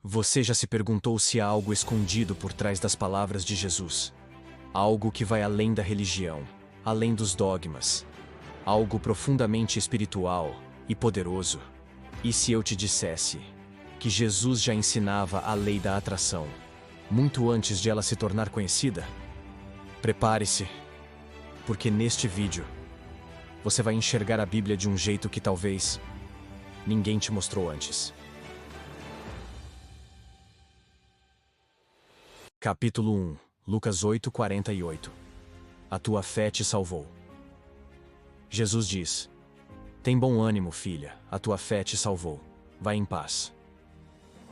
Você já se perguntou se há algo escondido por trás das palavras de Jesus? Algo que vai além da religião, além dos dogmas. Algo profundamente espiritual e poderoso. E se eu te dissesse que Jesus já ensinava a lei da atração, muito antes de ela se tornar conhecida? Prepare-se, porque neste vídeo você vai enxergar a Bíblia de um jeito que talvez ninguém te mostrou antes. Capítulo 1, Lucas 8:48. A tua fé te salvou. Jesus diz: Tem bom ânimo, filha, a tua fé te salvou. Vai em paz.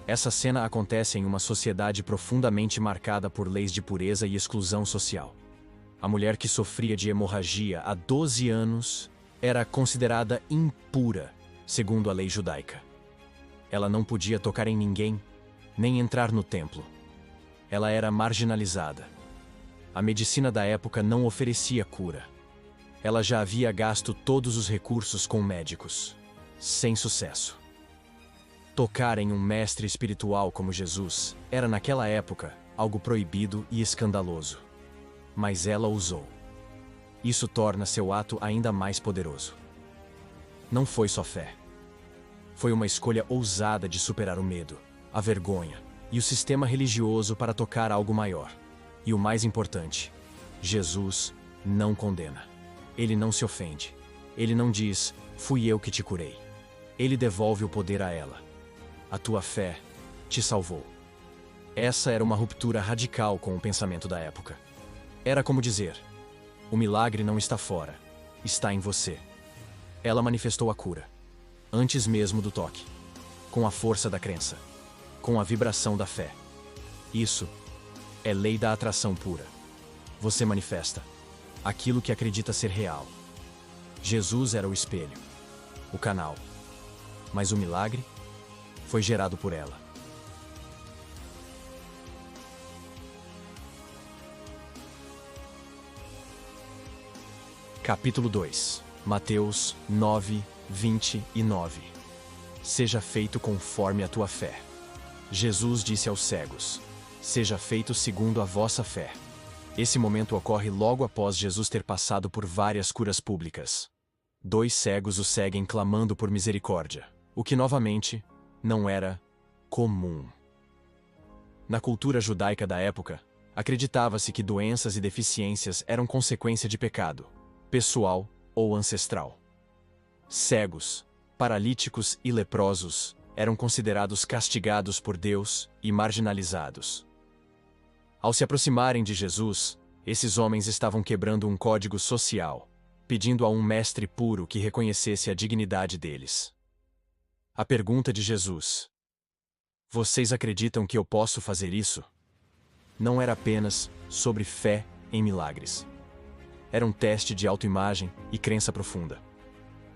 Essa cena acontece em uma sociedade profundamente marcada por leis de pureza e exclusão social. A mulher que sofria de hemorragia há 12 anos era considerada impura, segundo a lei judaica. Ela não podia tocar em ninguém, nem entrar no templo. Ela era marginalizada. A medicina da época não oferecia cura. Ela já havia gasto todos os recursos com médicos, sem sucesso. Tocar em um mestre espiritual como Jesus era naquela época algo proibido e escandaloso. Mas ela ousou. Isso torna seu ato ainda mais poderoso. Não foi só fé. Foi uma escolha ousada de superar o medo, a vergonha e o sistema religioso para tocar algo maior. E o mais importante, Jesus não condena. Ele não se ofende. Ele não diz, fui eu que te curei. Ele devolve o poder a ela. A tua fé te salvou. Essa era uma ruptura radical com o pensamento da época. Era como dizer, o milagre não está fora, está em você. Ela manifestou a cura, antes mesmo do toque, com a força da crença, com a vibração da fé. Isso é lei da atração pura. Você manifesta aquilo que acredita ser real. Jesus era o espelho, o canal, mas o milagre foi gerado por ela. Capítulo 2, Mateus 9:29. Seja feito conforme a tua fé. Jesus disse aos cegos, seja feito segundo a vossa fé. Esse momento ocorre logo após Jesus ter passado por várias curas públicas. 2 cegos o seguem clamando por misericórdia, o que novamente não era comum. Na cultura judaica da época, acreditava-se que doenças e deficiências eram consequência de pecado, pessoal ou ancestral. Cegos, paralíticos e leprosos eram considerados castigados por Deus e marginalizados. Ao se aproximarem de Jesus, esses homens estavam quebrando um código social, pedindo a um mestre puro que reconhecesse a dignidade deles. A pergunta de Jesus: vocês acreditam que eu posso fazer isso? Não era apenas sobre fé em milagres. Era um teste de autoimagem e crença profunda.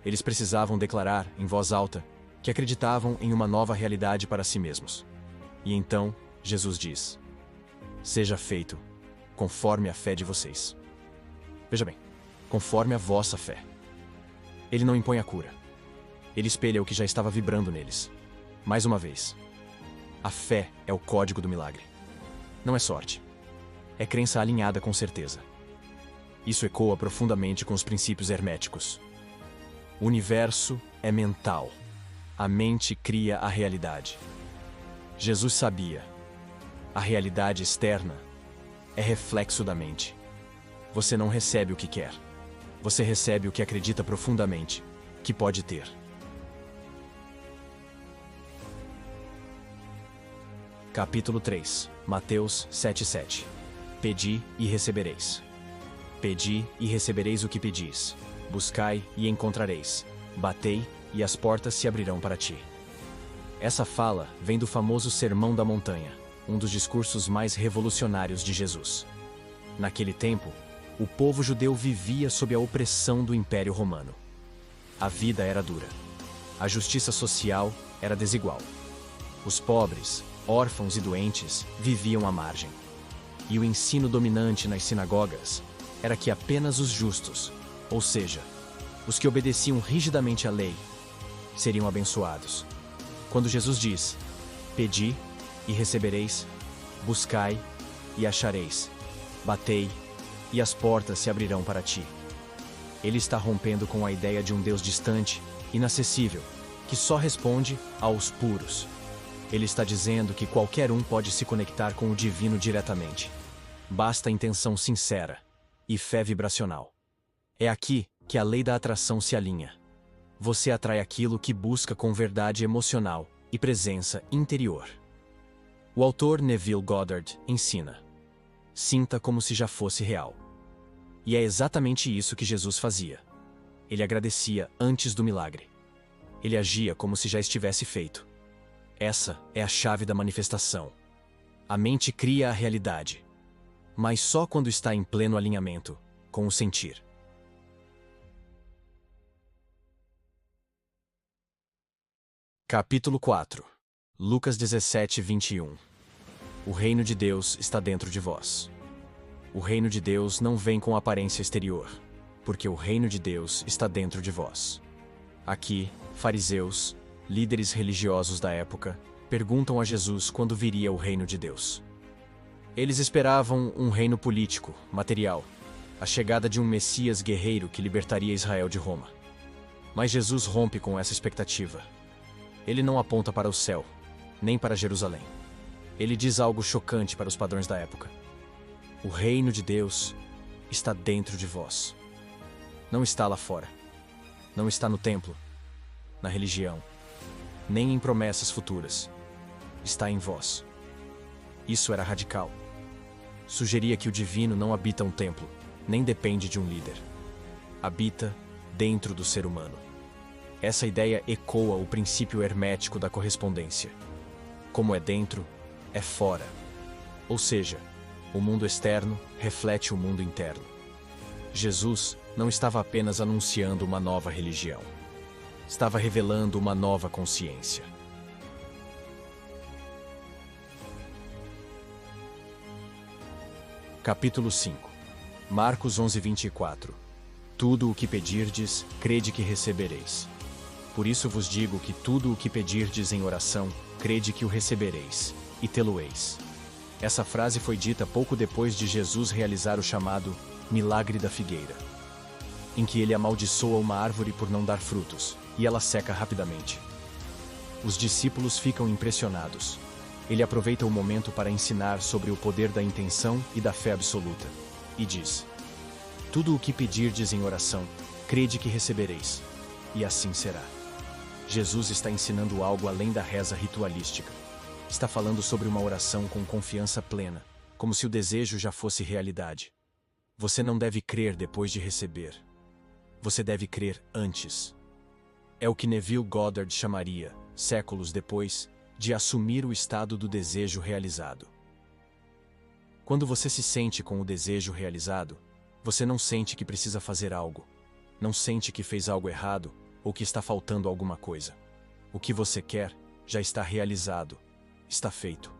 Eles precisavam declarar, em voz alta, que acreditavam em uma nova realidade para si mesmos. E então, Jesus diz: seja feito conforme a fé de vocês. Veja bem, conforme a vossa fé. Ele não impõe a cura. Ele espelha o que já estava vibrando neles. Mais uma vez, a fé é o código do milagre. Não é sorte. É crença alinhada com certeza. Isso ecoa profundamente com os princípios herméticos. O universo é mental. A mente cria a realidade. Jesus sabia. A realidade externa é reflexo da mente. Você não recebe o que quer. Você recebe o que acredita profundamente que pode ter. Capítulo 3, Mateus 7:7. Pedi e recebereis. Pedi e recebereis o que pedis. Buscai e encontrareis. Batei e as portas se abrirão para ti. Essa fala vem do famoso Sermão da Montanha, um dos discursos mais revolucionários de Jesus. Naquele tempo, o povo judeu vivia sob a opressão do Império Romano. A vida era dura. A justiça social era desigual. Os pobres, órfãos e doentes viviam à margem. E o ensino dominante nas sinagogas era que apenas os justos, ou seja, os que obedeciam rigidamente à lei, seriam abençoados. Quando Jesus diz, pedi e recebereis, buscai e achareis, batei e as portas se abrirão para ti. Ele está rompendo com a ideia de um Deus distante, inacessível, que só responde aos puros. Ele está dizendo que qualquer um pode se conectar com o divino diretamente. Basta intenção sincera e fé vibracional. É aqui que a lei da atração se alinha. Você atrai aquilo que busca com verdade emocional e presença interior. O autor Neville Goddard ensina: sinta como se já fosse real. E é exatamente isso que Jesus fazia. Ele agradecia antes do milagre. Ele agia como se já estivesse feito. Essa é a chave da manifestação. A mente cria a realidade, mas só quando está em pleno alinhamento com o sentir. Capítulo 4. Lucas 17, 21. O reino de Deus está dentro de vós. O reino de Deus não vem com aparência exterior, porque o reino de Deus está dentro de vós. Aqui, fariseus, líderes religiosos da época, perguntam a Jesus quando viria o reino de Deus. Eles esperavam um reino político, material, a chegada de um Messias guerreiro que libertaria Israel de Roma. Mas Jesus rompe com essa expectativa. Ele não aponta para o céu, nem para Jerusalém. Ele diz algo chocante para os padrões da época. O reino de Deus está dentro de vós. Não está lá fora. Não está no templo, na religião, nem em promessas futuras. Está em vós. Isso era radical. Sugeria que o divino não habita um templo, nem depende de um líder. Habita dentro do ser humano. Essa ideia ecoa o princípio hermético da correspondência. Como é dentro, é fora. Ou seja, o mundo externo reflete o mundo interno. Jesus não estava apenas anunciando uma nova religião. Estava revelando uma nova consciência. Capítulo 5. Marcos 11, 24. Tudo o que pedirdes, crede que recebereis. Por isso vos digo que tudo o que pedirdes em oração, crede que o recebereis, e tê-lo-eis. Essa frase foi dita pouco depois de Jesus realizar o chamado milagre da figueira, em que ele amaldiçoa uma árvore por não dar frutos, e ela seca rapidamente. Os discípulos ficam impressionados. Ele aproveita o momento para ensinar sobre o poder da intenção e da fé absoluta, e diz: tudo o que pedirdes em oração, crede que recebereis, e assim será. Jesus está ensinando algo além da reza ritualística. Está falando sobre uma oração com confiança plena, como se o desejo já fosse realidade. Você não deve crer depois de receber. Você deve crer antes. É o que Neville Goddard chamaria, séculos depois, de assumir o estado do desejo realizado. Quando você se sente com o desejo realizado, você não sente que precisa fazer algo. Não sente que fez algo errado ou que está faltando alguma coisa. O que você quer já está realizado, está feito.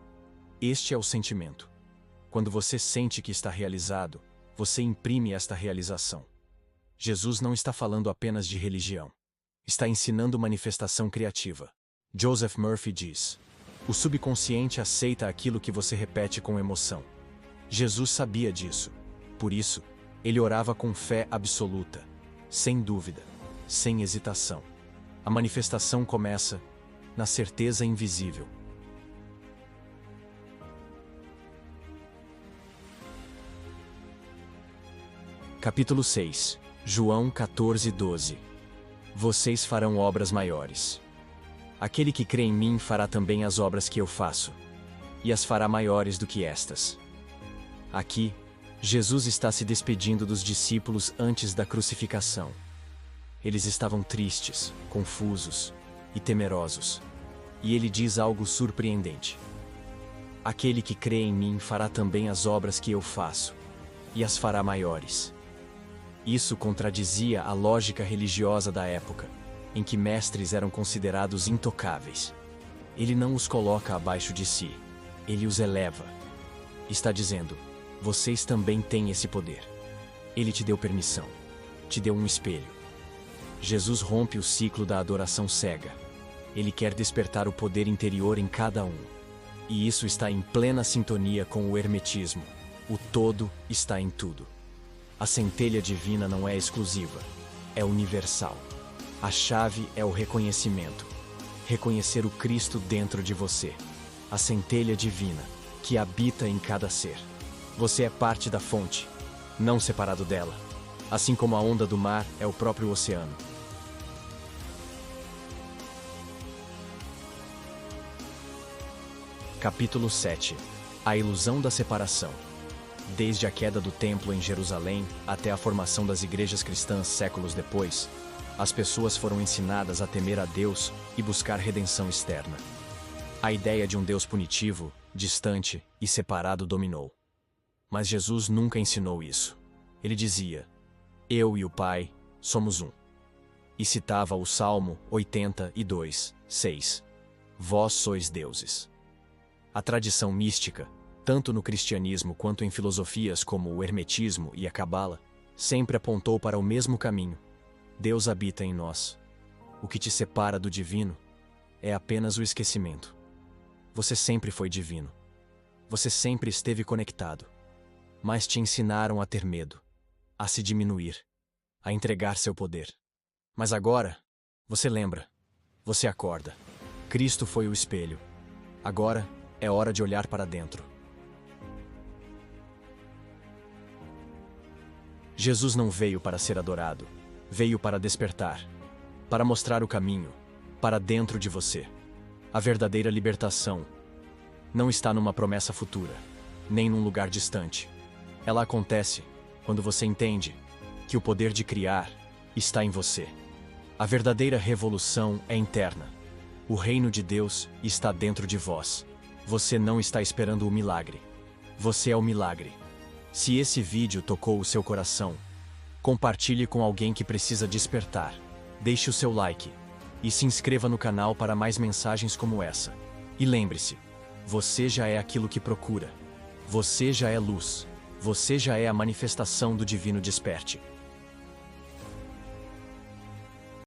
Este é o sentimento. Quando você sente que está realizado, você imprime esta realização. Jesus não está falando apenas de religião. Está ensinando manifestação criativa. Joseph Murphy diz: o subconsciente aceita aquilo que você repete com emoção. Jesus sabia disso. Por isso, ele orava com fé absoluta, sem dúvida, sem hesitação. A manifestação começa na certeza invisível. Capítulo 6. João 14, 12. Vocês farão obras maiores. Aquele que crê em mim fará também as obras que eu faço, e as fará maiores do que estas. Aqui, Jesus está se despedindo dos discípulos antes da crucificação. Eles estavam tristes, confusos e temerosos. E ele diz algo surpreendente. Aquele que crê em mim fará também as obras que eu faço, e as fará maiores. Isso contradizia a lógica religiosa da época, em que mestres eram considerados intocáveis. Ele não os coloca abaixo de si, ele os eleva. Está dizendo: vocês também têm esse poder. Ele te deu permissão, te deu um espelho. Jesus rompe o ciclo da adoração cega. Ele quer despertar o poder interior em cada um. E isso está em plena sintonia com o hermetismo. O todo está em tudo. A centelha divina não é exclusiva, é universal. A chave é o reconhecimento. Reconhecer o Cristo dentro de você. A centelha divina, que habita em cada ser. Você é parte da fonte, não separado dela. Assim como a onda do mar é o próprio oceano. Capítulo 7. A ilusão da separação. Desde a queda do templo em Jerusalém até a formação das igrejas cristãs séculos depois, as pessoas foram ensinadas a temer a Deus e buscar redenção externa. A ideia de um Deus punitivo, distante e separado dominou. Mas Jesus nunca ensinou isso. Ele dizia: "Eu e o Pai somos um." E citava o Salmo 82, 6. "Vós sois deuses." A tradição mística, tanto no cristianismo quanto em filosofias como o hermetismo e a cabala, sempre apontou para o mesmo caminho. Deus habita em nós. O que te separa do divino é apenas o esquecimento. Você sempre foi divino. Você sempre esteve conectado. Mas te ensinaram a ter medo, a se diminuir, a entregar seu poder. Mas agora, você lembra. Você acorda. Cristo foi o espelho. Agora é hora de olhar para dentro. Jesus não veio para ser adorado. Veio para despertar. Para mostrar o caminho. Para dentro de você. A verdadeira libertação não está numa promessa futura, nem num lugar distante. Ela acontece quando você entende que o poder de criar está em você. A verdadeira revolução é interna. O reino de Deus está dentro de vós. Você não está esperando o milagre. Você é o milagre. Se esse vídeo tocou o seu coração, compartilhe com alguém que precisa despertar. Deixe o seu like e se inscreva no canal para mais mensagens como essa. E lembre-se, você já é aquilo que procura. Você já é luz. Você já é a manifestação do divino desperte.